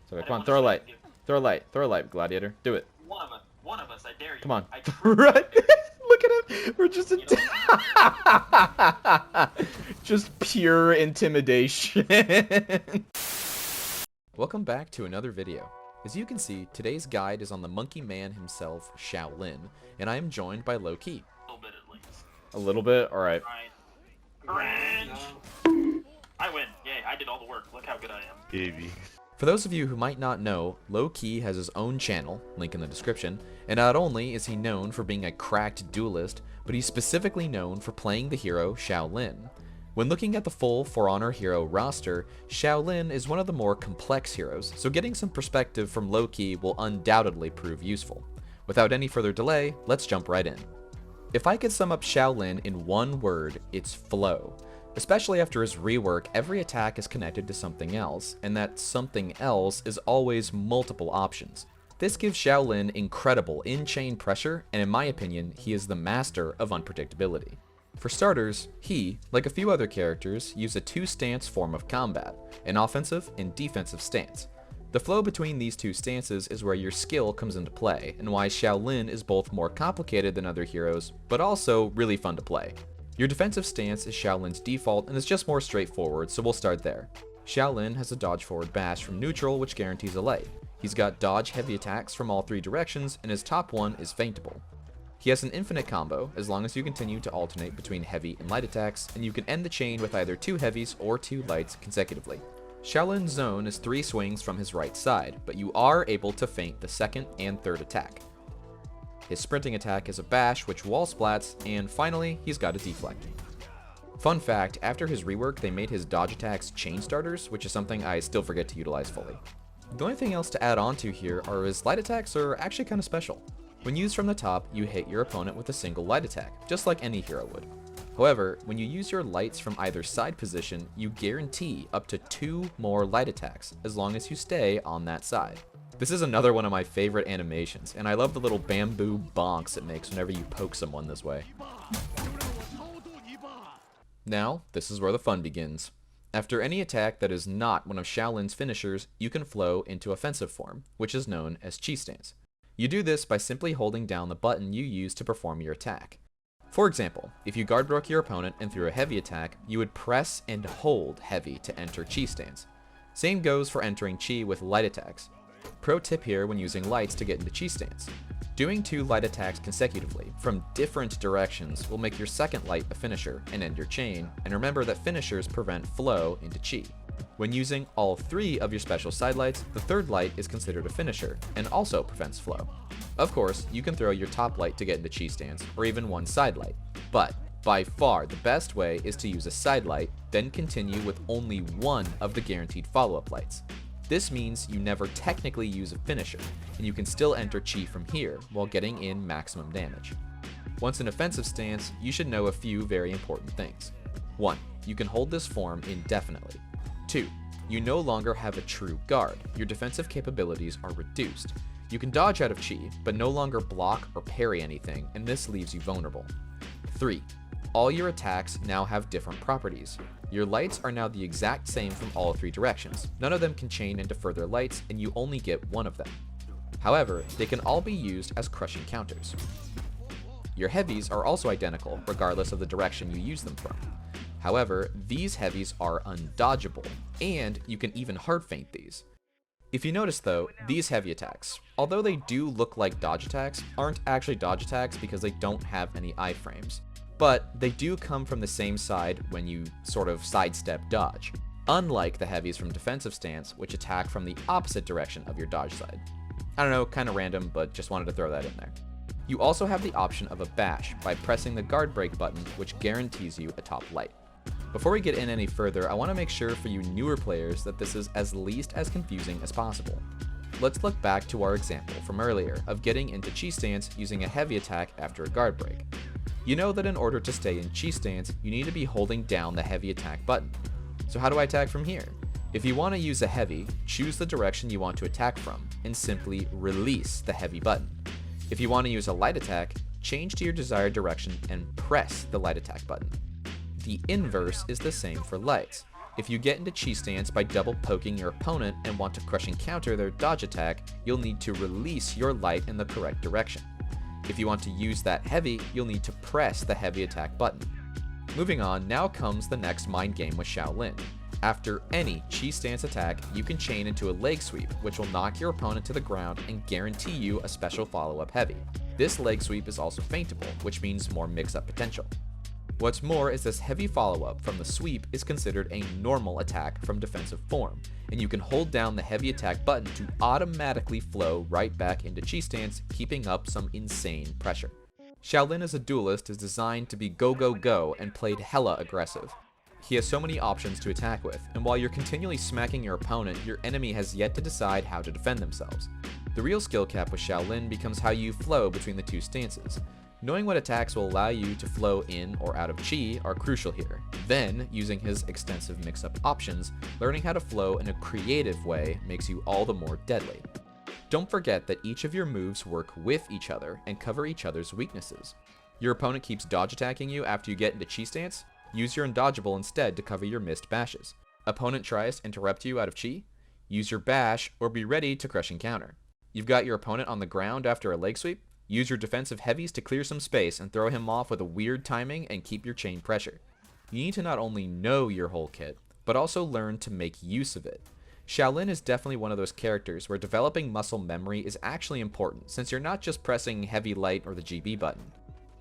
So come on, throw a light. Throw a light. Throw a light, Gladiator. Do it. One of us, I dare you. Come on. I Right. Look at him. We're just just pure intimidation. Welcome back to another video. As you can see, today's guide is on the monkey man himself, Shaolin, and I am joined by Lowkey. A little bit at least. A little bit? Alright. Alright. I win. Yay, I did all the work. Look how good I am. Baby. For those of you who might not know, Lowkey has his own channel, link in the description, and not only is he known for being a cracked duelist, but he's specifically known for playing the hero Shaolin. When looking at the full For Honor hero roster, Shaolin is one of the more complex heroes, so getting some perspective from Lowkey will undoubtedly prove useful. Without any further delay, let's jump right in. If I could sum up Shaolin in one word, it's flow. Especially after his rework, every attack is connected to something else, and that something else is always multiple options. This gives Shaolin incredible in-chain pressure, and in my opinion, he is the master of unpredictability. For starters, he, like a few other characters, use a two-stance form of combat, an offensive and defensive stance. The flow between these two stances is where your skill comes into play, and why Shaolin is both more complicated than other heroes, but also really fun to play. Your defensive stance is Shaolin's default and is just more straightforward, so we'll start there. Shaolin has a dodge forward bash from neutral, which guarantees a light. He's got dodge heavy attacks from all three directions, and his top one is feintable. He has an infinite combo, as long as you continue to alternate between heavy and light attacks, and you can end the chain with either 2 heavies or 2 lights consecutively. Shaolin's zone is 3 swings from his right side, but you are able to feint the second and third attack. His sprinting attack is a bash, which wall splats, and finally, he's got a deflect. Fun fact, after his rework, they made his dodge attacks chain starters, which is something I still forget to utilize fully. The only thing else to add on to here are his light attacks are actually kind of special. When used from the top, you hit your opponent with a single light attack, just like any hero would. However, when you use your lights from either side position, you guarantee up to 2 more light attacks, as long as you stay on that side. This is another one of my favorite animations, and I love the little bamboo bonks it makes whenever you poke someone this way. Now, this is where the fun begins. After any attack that is not one of Shaolin's finishers, you can flow into offensive form, which is known as chi stance. You do this by simply holding down the button you use to perform your attack. For example, if you guard broke your opponent and threw a heavy attack, you would press and hold heavy to enter chi stance. Same goes for entering chi with light attacks. Pro tip here when using lights to get into chi stance. Doing 2 light attacks consecutively from different directions will make your second light a finisher and end your chain, and remember that finishers prevent flow into chi. When using all 3 of your special side lights, the third light is considered a finisher and also prevents flow. Of course, you can throw your top light to get into chi stance, or even one side light, but by far the best way is to use a side light, then continue with only one of the guaranteed follow-up lights. This means you never technically use a finisher, and you can still enter chi from here while getting in maximum damage. Once in offensive stance, you should know a few very important things. 1. You can hold this form indefinitely. 2. You no longer have a true guard. Your defensive capabilities are reduced. You can dodge out of chi, but no longer block or parry anything, and this leaves you vulnerable. 3. All your attacks now have different properties. Your lights are now the exact same from all 3 directions. None of them can chain into further lights, and you only get one of them. However, they can all be used as crushing counters. Your heavies are also identical, regardless of the direction you use them from. However, these heavies are undodgeable, and you can even hard feint these. If you notice though, these heavy attacks, although they do look like dodge attacks, aren't actually dodge attacks because they don't have any iframes. But they do come from the same side when you sort of sidestep dodge, unlike the heavies from defensive stance, which attack from the opposite direction of your dodge side. I don't know, kind of random, but just wanted to throw that in there. You also have the option of a bash by pressing the guard break button, which guarantees you a top light. Before we get in any further, I want to make sure for you newer players that this is as least as confusing as possible. Let's look back to our example from earlier of getting into chi stance using a heavy attack after a guard break. You know that in order to stay in chi stance, you need to be holding down the heavy attack button. So how do I attack from here? If you want to use a heavy, choose the direction you want to attack from, and simply release the heavy button. If you want to use a light attack, change to your desired direction and press the light attack button. The inverse is the same for lights. If you get into chi stance by double poking your opponent and want to crush and counter their dodge attack, you'll need to release your light in the correct direction. If you want to use that heavy, you'll need to press the heavy attack button. Moving on, now comes the next mind game with Shaolin. After any chi stance attack, you can chain into a leg sweep, which will knock your opponent to the ground and guarantee you a special follow-up heavy. This leg sweep is also feintable, which means more mix-up potential. What's more is this heavy follow-up from the sweep is considered a normal attack from defensive form, and you can hold down the heavy attack button to automatically flow right back into chi stance, keeping up some insane pressure. Shaolin as a duelist is designed to be go go go and played hella aggressive. He has so many options to attack with, and while you're continually smacking your opponent, your enemy has yet to decide how to defend themselves. The real skill cap with Shaolin becomes how you flow between the two stances. Knowing what attacks will allow you to flow in or out of chi are crucial here. Then, using his extensive mix-up options, learning how to flow in a creative way makes you all the more deadly. Don't forget that each of your moves work with each other and cover each other's weaknesses. Your opponent keeps dodge attacking you after you get into chi stance? Use your undodgeable instead to cover your missed bashes. Opponent tries to interrupt you out of chi? Use your bash or be ready to crush and counter. You've got your opponent on the ground after a leg sweep? Use your defensive heavies to clear some space and throw him off with a weird timing and keep your chain pressure. You need to not only know your whole kit, but also learn to make use of it. Shaolin is definitely one of those characters where developing muscle memory is actually important, since you're not just pressing heavy light or the GB button.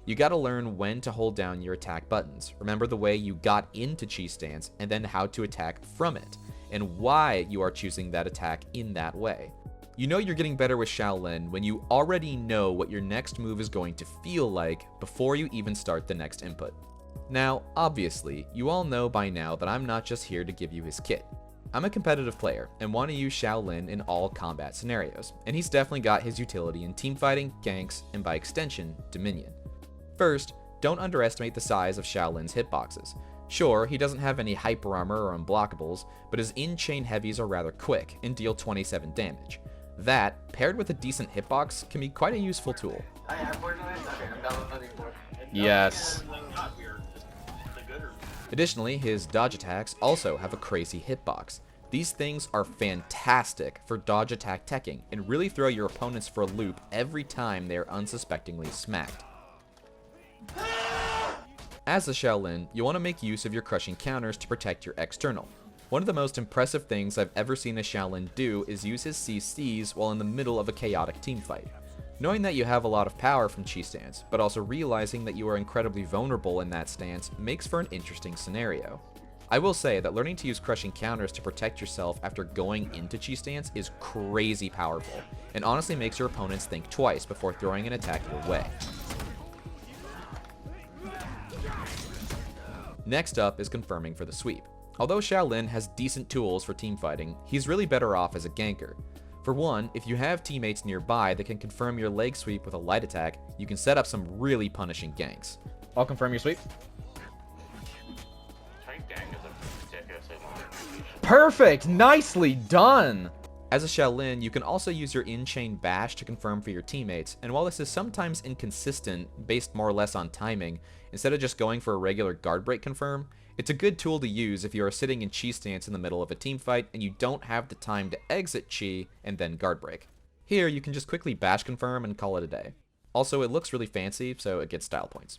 You gotta learn when to hold down your attack buttons, remember the way you got into chi stance, and then how to attack from it, and why you are choosing that attack in that way. You know you're getting better with Shaolin when you already know what your next move is going to feel like before you even start the next input. Now, obviously, you all know by now that I'm not just here to give you his kit. I'm a competitive player and want to use Shaolin in all combat scenarios, and he's definitely got his utility in teamfighting, ganks, and by extension, Dominion. First, don't underestimate the size of Shaolin's hitboxes. Sure, he doesn't have any hyper armor or unblockables, but his in-chain heavies are rather quick and deal 27 damage. That, paired with a decent hitbox, can be quite a useful tool. Yes. Additionally, his dodge attacks also have a crazy hitbox. These things are fantastic for dodge attack teching and really throw your opponents for a loop every time they are unsuspectingly smacked. As a Shaolin, you want to make use of your crushing counters to protect your external. One of the most impressive things I've ever seen a Shaolin do is use his CCs while in the middle of a chaotic teamfight. Knowing that you have a lot of power from chi stance, but also realizing that you are incredibly vulnerable in that stance makes for an interesting scenario. I will say that learning to use crushing counters to protect yourself after going into chi stance is crazy powerful, and honestly makes your opponents think twice before throwing an attack your way. Next up is confirming for the sweep. Although Shaolin has decent tools for teamfighting, he's really better off as a ganker. For one, if you have teammates nearby that can confirm your leg sweep with a light attack, you can set up some really punishing ganks. I'll confirm your sweep. Perfect! Nicely done! As a Shaolin, you can also use your in-chain bash to confirm for your teammates, and while this is sometimes inconsistent, based more or less on timing, instead of just going for a regular guard break confirm, it's a good tool to use if you are sitting in chi stance in the middle of a team fight and you don't have the time to exit chi and then guard break. Here, you can just quickly bash confirm and call it a day. Also, it looks really fancy, so it gets style points.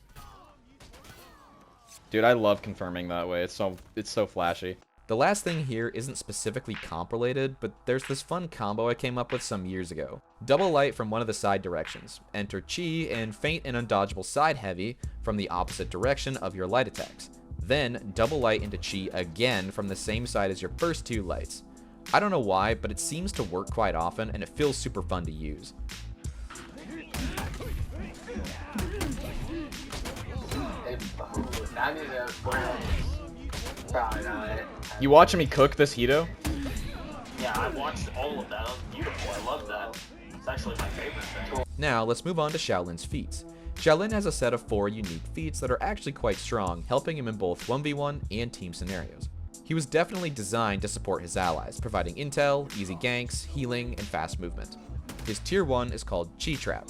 Dude, I love confirming that way. It's so flashy. The last thing here isn't specifically comp related, but there's this fun combo I came up with some years ago. Double light from one of the side directions, enter chi, and feint and undodgeable side heavy from the opposite direction of your light attacks. Then double light into chi again from the same side as your first two lights. I don't know why, but it seems to work quite often and it feels super fun to use. You watching me cook this Hito? Yeah, I watched all of that. That was beautiful. I love that. It's actually my favorite thing. Now, let's move on to Shaolin's feats. Shaolin has a set of 4 unique feats that are actually quite strong, helping him in both 1v1 and team scenarios. He was definitely designed to support his allies, providing intel, easy ganks, healing, and fast movement. His tier 1 is called Chi Trap.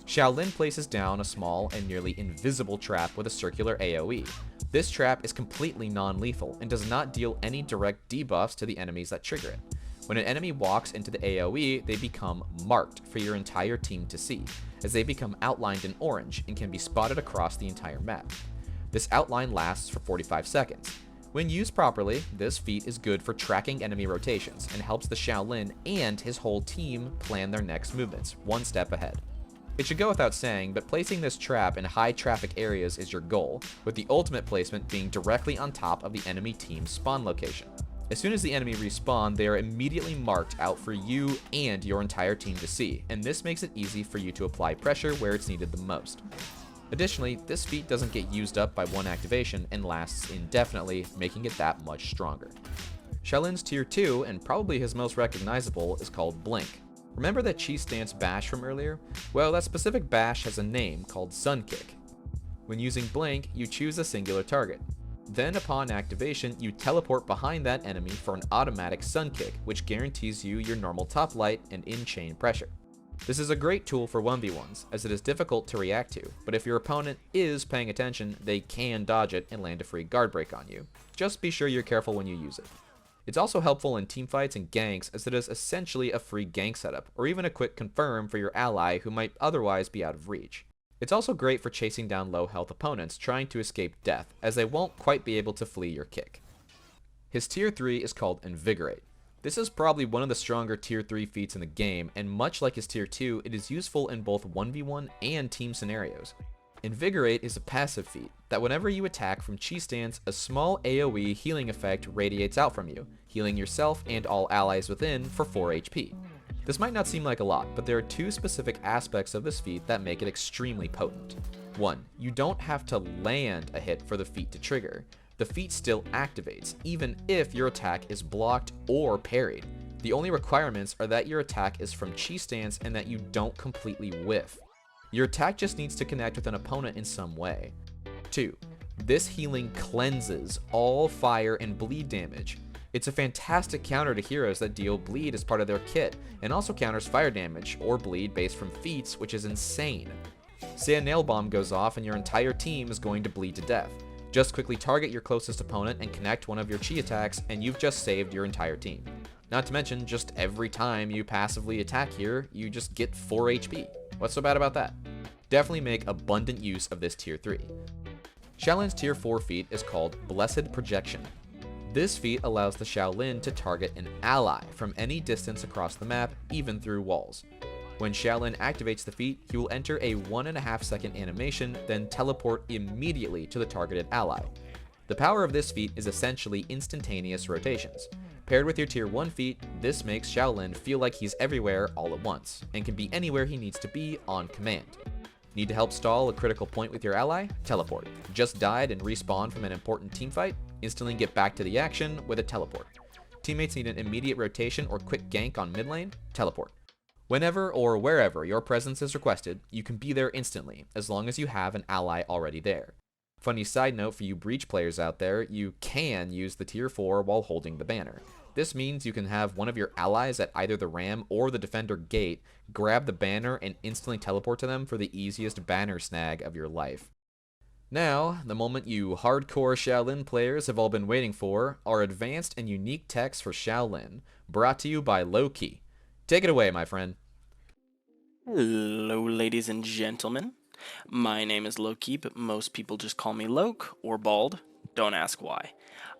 Shaolin places down a small and nearly invisible trap with a circular AoE. This trap is completely non-lethal and does not deal any direct debuffs to the enemies that trigger it. When an enemy walks into the AoE, they become marked for your entire team to see, as they become outlined in orange and can be spotted across the entire map. This outline lasts for 45 seconds. When used properly, this feat is good for tracking enemy rotations and helps the Shaolin and his whole team plan their next movements, one step ahead. It should go without saying, but placing this trap in high traffic areas is your goal, with the ultimate placement being directly on top of the enemy team's spawn location. As soon as the enemy respawn, they are immediately marked out for you and your entire team to see, and this makes it easy for you to apply pressure where it's needed the most. Additionally, this feat doesn't get used up by one activation and lasts indefinitely, making it that much stronger. Shaolin's tier 2, and probably his most recognizable, is called Blink. Remember that cheese stance bash from earlier? Well, that specific bash has a name called Sun Kick. When using Blink, you choose a singular target. Then upon activation, you teleport behind that enemy for an automatic Sun Kick, which guarantees you your normal top light and in-chain pressure. This is a great tool for 1v1s, as it is difficult to react to, but if your opponent is paying attention, they can dodge it and land a free guard break on you. Just be sure you're careful when you use it. It's also helpful in teamfights and ganks, as it is essentially a free gank setup, or even a quick confirm for your ally who might otherwise be out of reach. It's also great for chasing down low health opponents trying to escape death, as they won't quite be able to flee your kick. His tier 3 is called Invigorate. This is probably one of the stronger tier 3 feats in the game, and much like his tier 2, it is useful in both 1v1 and team scenarios. Invigorate is a passive feat that whenever you attack from cheese stance, a small AoE healing effect radiates out from you, healing yourself and all allies within for 4 HP. This might not seem like a lot, but there are two specific aspects of this feat that make it extremely potent. 1. You don't have to land a hit for the feat to trigger. The feat still activates, even if your attack is blocked or parried. The only requirements are that your attack is from cheese stance and that you don't completely whiff. Your attack just needs to connect with an opponent in some way. 2. This healing cleanses all fire and bleed damage. It's a fantastic counter to heroes that deal bleed as part of their kit, and also counters fire damage or bleed based from feats, which is insane. Say a nail bomb goes off and your entire team is going to bleed to death. Just quickly target your closest opponent and connect one of your chi attacks, and you've just saved your entire team. Not to mention, just every time you passively attack here, you just get 4 HP. What's so bad about that? Definitely make abundant use of this tier 3. Shaolin's tier 4 feat is called Blessed Projection. This feat allows the Shaolin to target an ally from any distance across the map, even through walls. When Shaolin activates the feat, he will enter a 1.5 second animation, then teleport immediately to the targeted ally. The power of this feat is essentially instantaneous rotations. Paired with your tier 1 feat, this makes Shaolin feel like he's everywhere all at once, and can be anywhere he needs to be on command. Need to help stall a critical point with your ally? Teleport. Just died and respawned from an important teamfight? Instantly get back to the action with a teleport. Teammates need an immediate rotation or quick gank on mid lane? Teleport. Whenever or wherever your presence is requested, you can be there instantly, as long as you have an ally already there. Funny side note for you Breach players out there, you can use the tier 4 while holding the banner. This means you can have one of your allies at either the Ram or the Defender gate, grab the banner and instantly teleport to them for the easiest banner snag of your life. Now, the moment you hardcore Shaolin players have all been waiting for, are advanced and unique techs for Shaolin, brought to you by Lowkey. Take it away, my friend. Hello, ladies and gentlemen. My name is Lowkey, but most people just call me Loke or Bald. Don't ask why.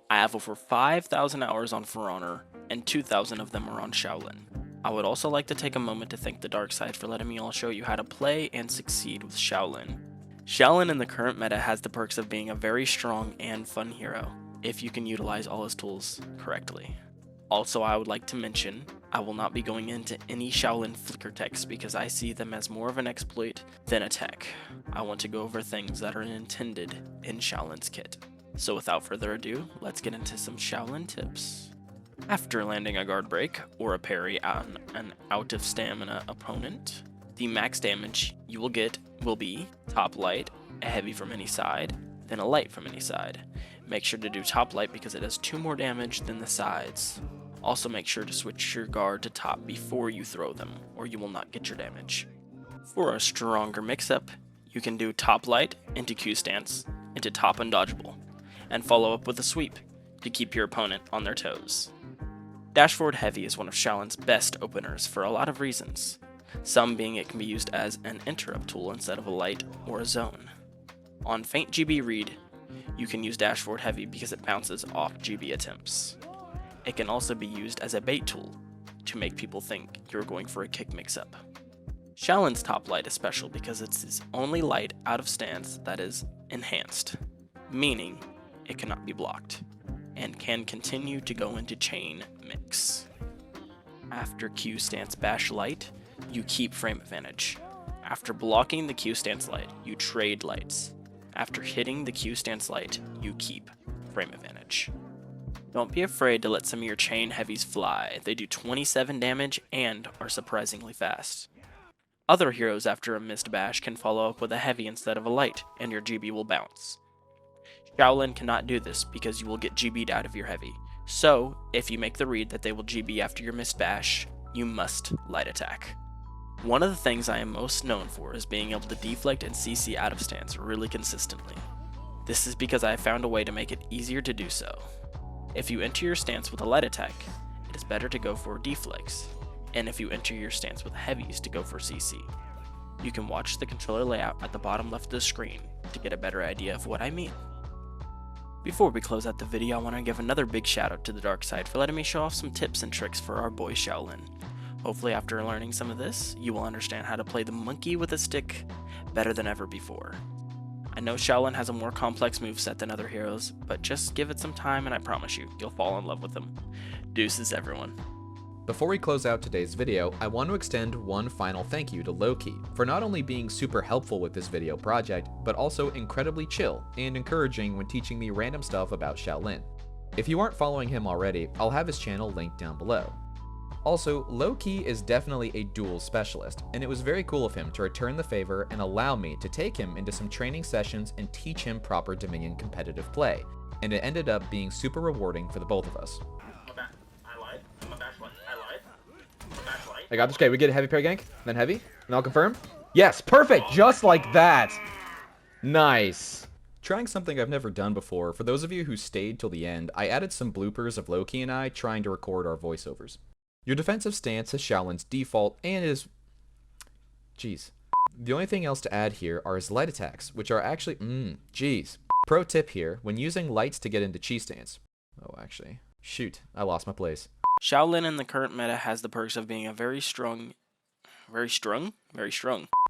I have over 5,000 hours on For Honor, and 2,000 of them are on Shaolin. I would also like to take a moment to thank TheDarkSide for letting me all show you how to play and succeed with Shaolin. Shaolin in the current meta has the perks of being a very strong and fun hero, if you can utilize all his tools correctly. Also, I would like to mention, I will not be going into any Shaolin flicker techs because I see them as more of an exploit than a tech. I want to go over things that are intended in Shaolin's kit. So without further ado, let's get into some Shaolin tips. After landing a guard break or a parry on an out of stamina opponent, the max damage you will get will be top light, a heavy from any side, then a light from any side. Make sure to do top light because it does 2 more damage than the sides. Also make sure to switch your guard to top before you throw them, or you will not get your damage. For a stronger mix-up, you can do top light into Q stance into top undodgeable, and follow up with a sweep to keep your opponent on their toes. Dash forward heavy is one of Shaolin's best openers for a lot of reasons, some being it can be used as an interrupt tool instead of a light or a zone. On feint GB read, you can use dash forward heavy because it bounces off GB attempts. It can also be used as a bait tool to make people think you're going for a kick mix-up. Shaolin's top light is special because it's his only light out of stance that is enhanced, meaning it cannot be blocked, and can continue to go into chain mix. After Q stance bash light, you keep frame advantage. After blocking the Q stance light, you trade lights. After hitting the Q stance light, you keep frame advantage. Don't be afraid to let some of your chain heavies fly. They do 27 damage and are surprisingly fast. Other heroes after a missed bash can follow up with a heavy instead of a light, and your GB will bounce. Shaolin cannot do this because you will get GB'd out of your heavy. So, if you make the read that they will GB after your missed bash, you must light attack. One of the things I am most known for is being able to deflect and CC out of stance really consistently. This is because I have found a way to make it easier to do so. If you enter your stance with a light attack, it is better to go for deflects, and if you enter your stance with heavies to go for CC. You can watch the controller layout at the bottom left of the screen to get a better idea of what I mean. Before we close out the video, I want to give another big shout out to TheDarkSide for letting me show off some tips and tricks for our boy Shaolin. Hopefully after learning some of this, you will understand how to play the monkey with a stick better than ever before. I know Shaolin has a more complex moveset than other heroes, but just give it some time and I promise you, you'll fall in love with them. Deuces everyone. Before we close out today's video, I want to extend one final thank you to Lowkey for not only being super helpful with this video project, but also incredibly chill and encouraging when teaching me random stuff about Shaolin. If you aren't following him already, I'll have his channel linked down below. Also, Lowkey is definitely a duel specialist, and it was very cool of him to return the favor and allow me to take him into some training sessions and teach him proper Dominion competitive play, and it ended up being super rewarding for the both of us. I got this. Okay, we get a heavy pair gank, then heavy, and I'll confirm. Yes, perfect, just like that. Nice. Trying something I've never done before, for those of you who stayed till the end, I added some bloopers of Lowkey and I trying to record our voiceovers. Your defensive stance is Shaolin's default and is... Jeez. The only thing else to add here are his light attacks, which are actually... Jeez. Pro tip here, when using lights to get into chi stance. Oh, actually. Shoot, I lost my place. Shaolin in the current meta has the perks of being a very strong.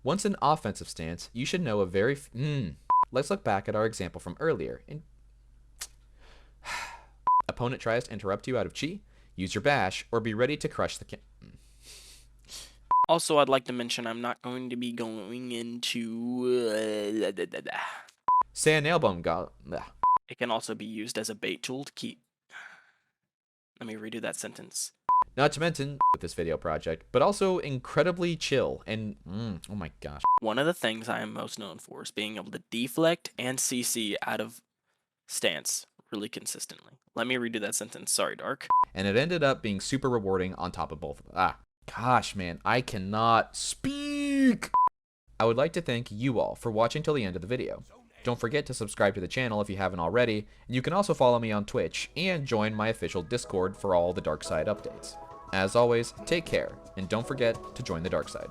Once in offensive stance, you should know a very... Let's look back at our example from earlier. Opponent tries to interrupt you out of chi, use your bash, or be ready to crush the Also, I'd like to mention I'm not going to be going into... Say a nail bomb It can also be used as a bait tool to keep... Let me redo that sentence. Not to mention with this video project, but also incredibly chill and oh my gosh. One of the things I am most known for is being able to deflect and CC out of stance really consistently. Let me redo that sentence. Sorry, Dark. And it ended up being super rewarding on top of both of them. Gosh, man, I cannot speak. I would like to thank you all for watching till the end of the video. Don't forget to subscribe to the channel if you haven't already, and you can also follow me on Twitch and join my official Discord for all the TheDarkSide updates. As always, take care, and don't forget to join the TheDarkSide.